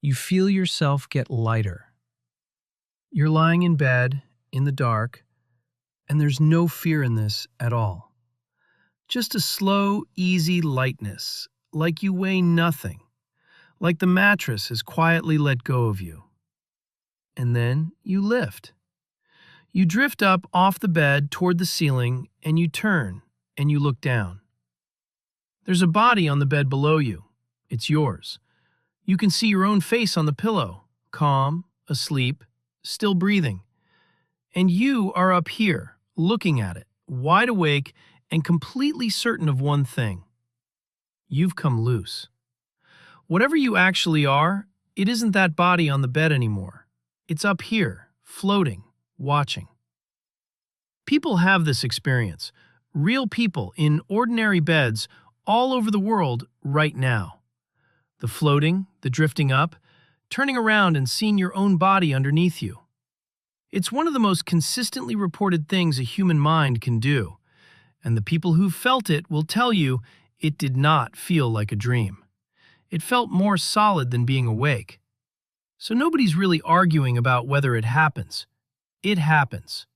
You feel yourself get lighter. You're lying in bed, in the dark, and there's no fear in this at all. Just a slow, easy lightness, like you weigh nothing, like the mattress has quietly let go of you. And then you lift. You drift up off the bed toward the ceiling, and you turn, and you look down. There's a body on the bed below you. It's yours. You can see your own face on the pillow, calm, asleep, still breathing. And you are up here, looking at it, wide awake and completely certain of one thing. You've come loose. Whatever you actually are, it isn't that body on the bed anymore. It's up here, floating, watching. People have this experience. Real people in ordinary beds all over the world right now. The floating, the drifting up, turning around and seeing your own body underneath you. It's one of the most consistently reported things a human mind can do, and the people who felt it will tell you it did not feel like a dream. It felt more solid than being awake. So nobody's really arguing about whether it happens. It happens.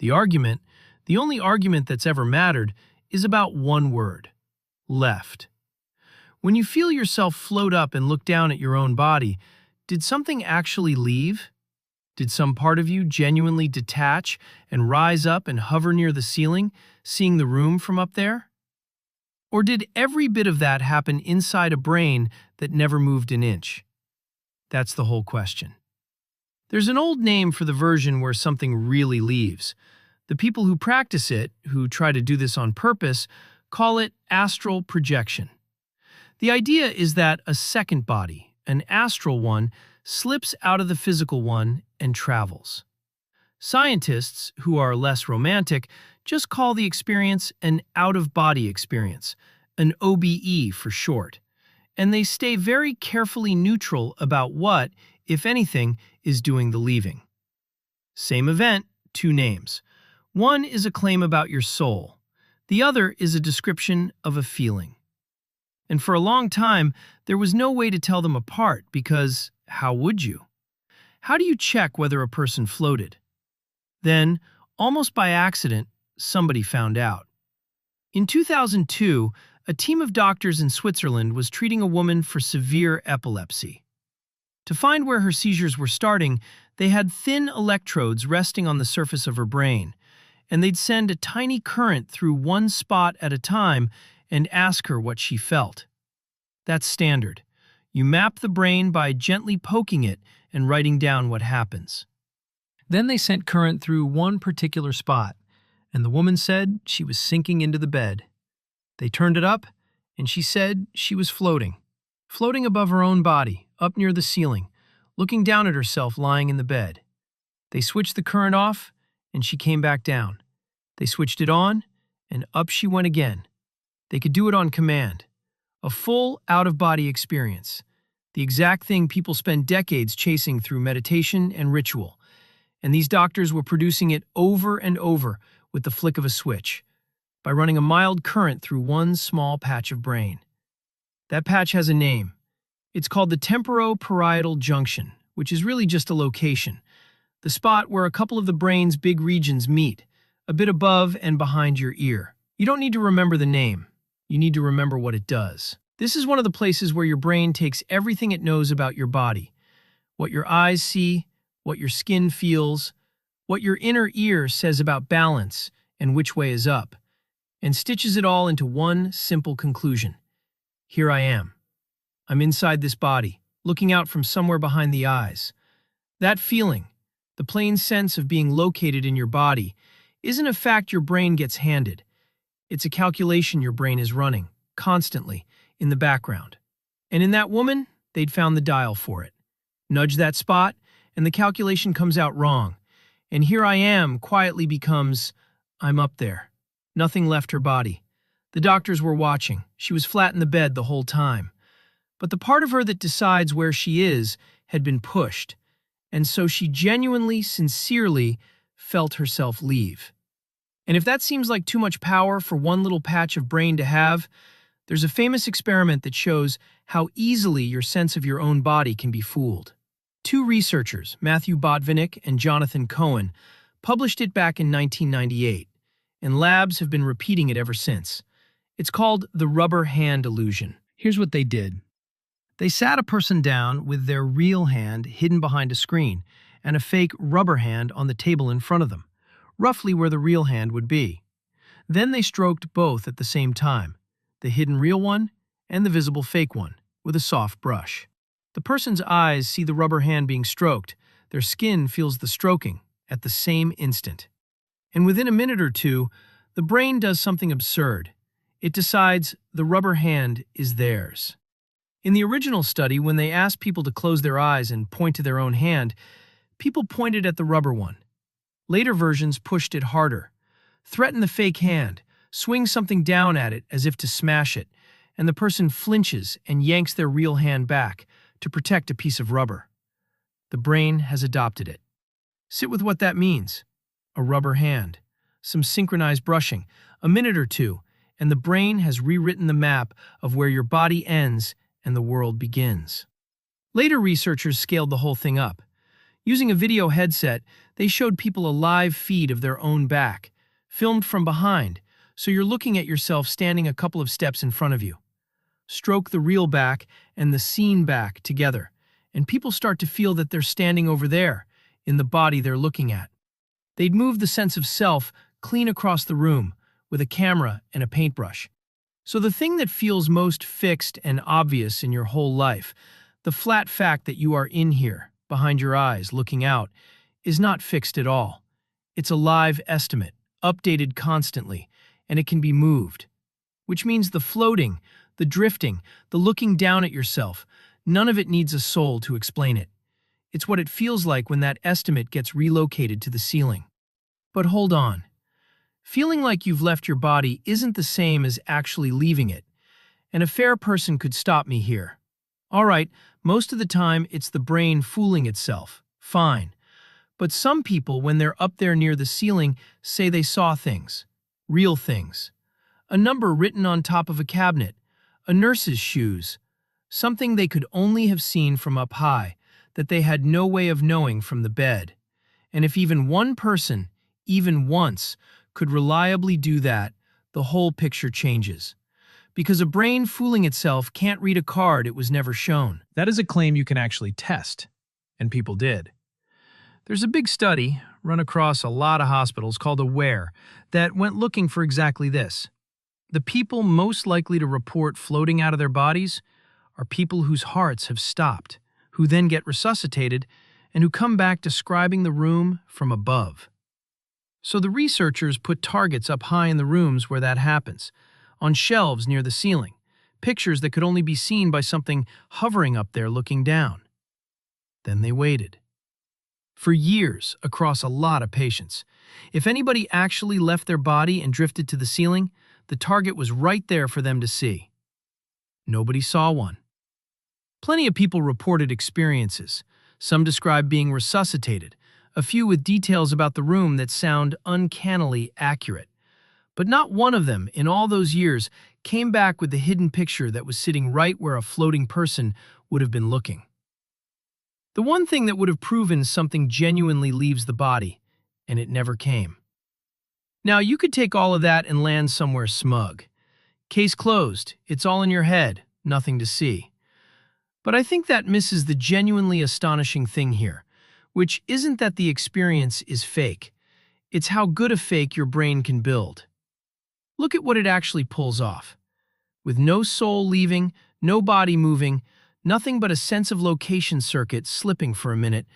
The only argument that's ever mattered, is about one word: left. When you feel yourself float up and look down at your own body, did something actually leave? Did some part of you genuinely detach and rise up and hover near the ceiling, seeing the room from up there? Or did every bit of that happen inside a brain that never moved an inch? That's the whole question. There's an old name for the version where something really leaves. The people who practice it, who try to do this on purpose, call it astral projection. The idea is that a second body, an astral one, slips out of the physical one and travels. Scientists, who are less romantic, just call the experience an out-of-body experience, an OBE for short, and they stay very carefully neutral about what, if anything, is doing the leaving. Same event, two names. One is a claim about your soul. The other is a description of a feeling. And for a long time, there was no way to tell them apart because how would you? How do you check whether a person floated? Then, almost by accident, somebody found out. In 2002, a team of doctors in Switzerland was treating a woman for severe epilepsy. To find where her seizures were starting, they had thin electrodes resting on the surface of her brain, and they'd send a tiny current through one spot at a time and ask her what she felt. That's standard. You map the brain by gently poking it and writing down what happens. Then they sent current through one particular spot, and the woman said she was sinking into the bed. They turned it up, and she said she was floating above her own body, up near the ceiling, looking down at herself lying in the bed. They switched the current off, and she came back down. They switched it on, and up she went again. They could do it on command. A full out-of-body experience. The exact thing people spend decades chasing through meditation and ritual. And these doctors were producing it over and over with the flick of a switch, by running a mild current through one small patch of brain. That patch has a name. It's called the temporoparietal junction, which is really just a location, the spot where a couple of the brain's big regions meet, a bit above and behind your ear. You don't need to remember the name. You need to remember what it does. This is one of the places where your brain takes everything it knows about your body, what your eyes see, what your skin feels, what your inner ear says about balance and which way is up, and stitches it all into one simple conclusion. Here I am. I'm inside this body, looking out from somewhere behind the eyes. That feeling, the plain sense of being located in your body, isn't a fact your brain gets handed. It's a calculation your brain is running, constantly, in the background. And in that woman, they'd found the dial for it. Nudge that spot, and the calculation comes out wrong. And here I am quietly becomes, I'm up there. Nothing left her body. The doctors were watching. She was flat in the bed the whole time. But the part of her that decides where she is had been pushed, and so she genuinely, sincerely felt herself leave. And if that seems like too much power for one little patch of brain to have, There's a famous experiment that shows how easily your sense of your own body can be fooled. Two researchers, Matthew Botvinnik and Jonathan Cohen, published it back in 1998, and labs have been repeating it ever since. It's called the rubber hand illusion. Here's what they did. They sat a person down with their real hand hidden behind a screen and a fake rubber hand on the table in front of them, roughly where the real hand would be. Then they stroked both at the same time, the hidden real one and the visible fake one, with a soft brush. The person's eyes see the rubber hand being stroked, their skin feels the stroking at the same instant. And within a minute or two, the brain does something absurd. It decides the rubber hand is theirs. In the original study, when they asked people to close their eyes and point to their own hand, people pointed at the rubber one. Later versions pushed it harder. Threaten the fake hand, swing something down at it as if to smash it, and the person flinches and yanks their real hand back to protect a piece of rubber. The brain has adopted it. Sit with what that means. A rubber hand, some synchronized brushing, a minute or two, and the brain has rewritten the map of where your body ends and the world begins. Later researchers scaled the whole thing up. Using a video headset, they showed people a live feed of their own back, filmed from behind, so you're looking at yourself standing a couple of steps in front of you. Stroke the real back and the seen back together, and people start to feel that they're standing over there, in the body they're looking at. They'd move the sense of self clean across the room, with a camera and a paintbrush. So the thing that feels most fixed and obvious in your whole life, the flat fact that you are in here, behind your eyes, looking out, is not fixed at all. It's a live estimate, updated constantly, and it can be moved. Which means the floating, the drifting, the looking down at yourself, none of it needs a soul to explain it. It's what it feels like when that estimate gets relocated to the ceiling. But hold on. Feeling like you've left your body isn't the same as actually leaving it, and a fair person could stop me here. All right, most of the time it's the brain fooling itself. Fine. But some people, when they're up there near the ceiling, say they saw things. Real things. A number written on top of a cabinet. A nurse's shoes. Something they could only have seen from up high, that they had no way of knowing from the bed. And if even one person, even once, could reliably do that, the whole picture changes. Because a brain fooling itself can't read a card it was never shown. That is a claim you can actually test, and people did. There's a big study run across a lot of hospitals called AWARE that went looking for exactly this. The people most likely to report floating out of their bodies are people whose hearts have stopped, who then get resuscitated, and who come back describing the room from above. So the researchers put targets up high in the rooms where that happens, on shelves near the ceiling, pictures that could only be seen by something hovering up there looking down. Then they waited. For years, across a lot of patients, if anybody actually left their body and drifted to the ceiling, the target was right there for them to see. Nobody saw one. Plenty of people reported experiences. Some described being resuscitated, a few with details about the room that sound uncannily accurate. But not one of them, in all those years, came back with the hidden picture that was sitting right where a floating person would have been looking. The one thing that would have proven something genuinely leaves the body, and it never came. Now, you could take all of that and land somewhere smug. Case closed, it's all in your head, nothing to see. But I think that misses the genuinely astonishing thing here, which isn't that the experience is fake. It's how good a fake your brain can build. Look at what it actually pulls off. With no soul leaving, no body moving, nothing but a sense of location circuit slipping for a minute,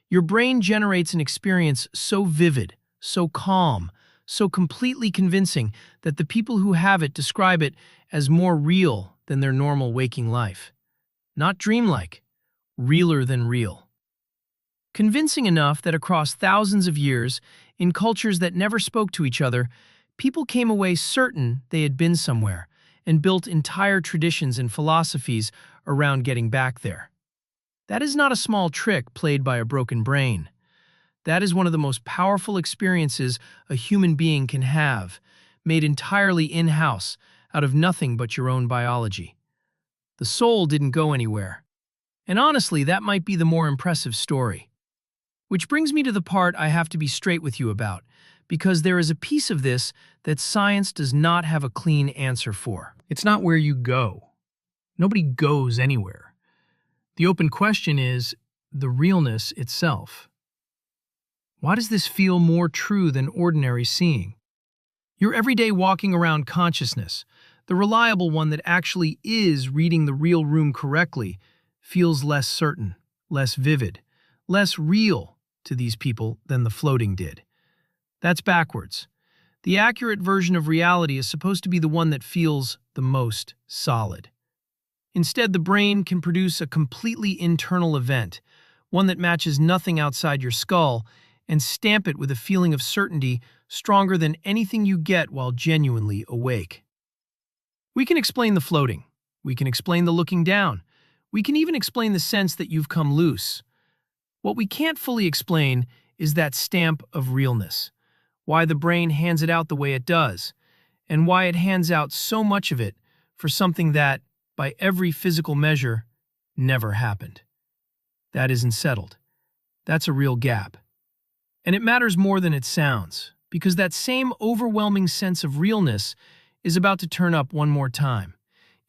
your brain generates an experience so vivid, so calm, so completely convincing that the people who have it describe it as more real than their normal waking life. Not dreamlike, realer than real. Convincing enough that across thousands of years, in cultures that never spoke to each other, people came away certain they had been somewhere and built entire traditions and philosophies around getting back there. That is not a small trick played by a broken brain. That is one of the most powerful experiences a human being can have, made entirely in-house, out of nothing but your own biology. The soul didn't go anywhere. And honestly, that might be the more impressive story. Which brings me to the part I have to be straight with you about, because there is a piece of this that science does not have a clean answer for. It's not where you go. Nobody goes anywhere. The open question is the realness itself. Why does this feel more true than ordinary seeing? Your everyday walking around consciousness, the reliable one that actually is reading the real room correctly, feels less certain, less vivid, less real to these people than the floating did. That's backwards. The accurate version of reality is supposed to be the one that feels the most solid. Instead, the brain can produce a completely internal event, one that matches nothing outside your skull, and stamp it with a feeling of certainty stronger than anything you get while genuinely awake. We can explain the floating. We can explain the looking down. We can even explain the sense that you've come loose. What we can't fully explain is that stamp of realness, why the brain hands it out the way it does, and why it hands out so much of it for something that, by every physical measure, never happened. That isn't settled. That's a real gap. And it matters more than it sounds, because that same overwhelming sense of realness is about to turn up one more time,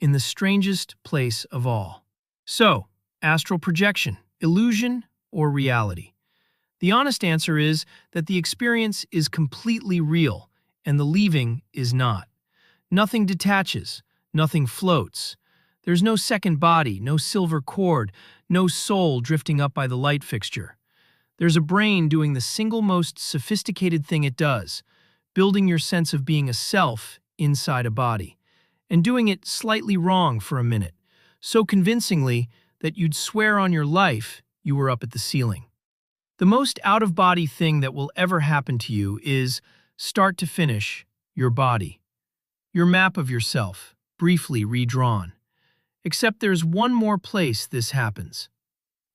in the strangest place of all. So, astral projection, illusion, or reality? The honest answer is that the experience is completely real, and the leaving is not. Nothing detaches, nothing floats. There's no second body, no silver cord, no soul drifting up by the light fixture. There's a brain doing the single most sophisticated thing it does, building your sense of being a self inside a body, and doing it slightly wrong for a minute, so convincingly that you'd swear on your life you were up at the ceiling. The most out-of-body thing that will ever happen to you is, start to finish, your body. Your map of yourself, briefly redrawn. Except there's one more place this happens.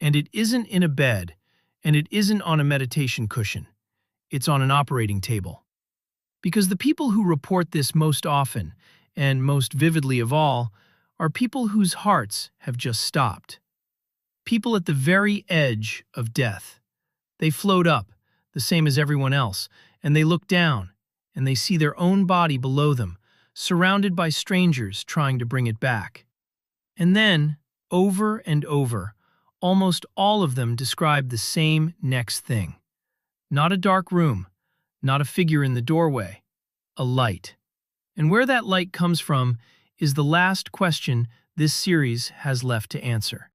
And it isn't in a bed, and it isn't on a meditation cushion. It's on an operating table. Because the people who report this most often, and most vividly of all, are people whose hearts have just stopped. People at the very edge of death. They float up, the same as everyone else, and they look down, and they see their own body below them, surrounded by strangers trying to bring it back. And then, over and over, almost all of them describe the same next thing. Not a dark room, not a figure in the doorway, a light. And where that light comes from is the last question this series has left to answer.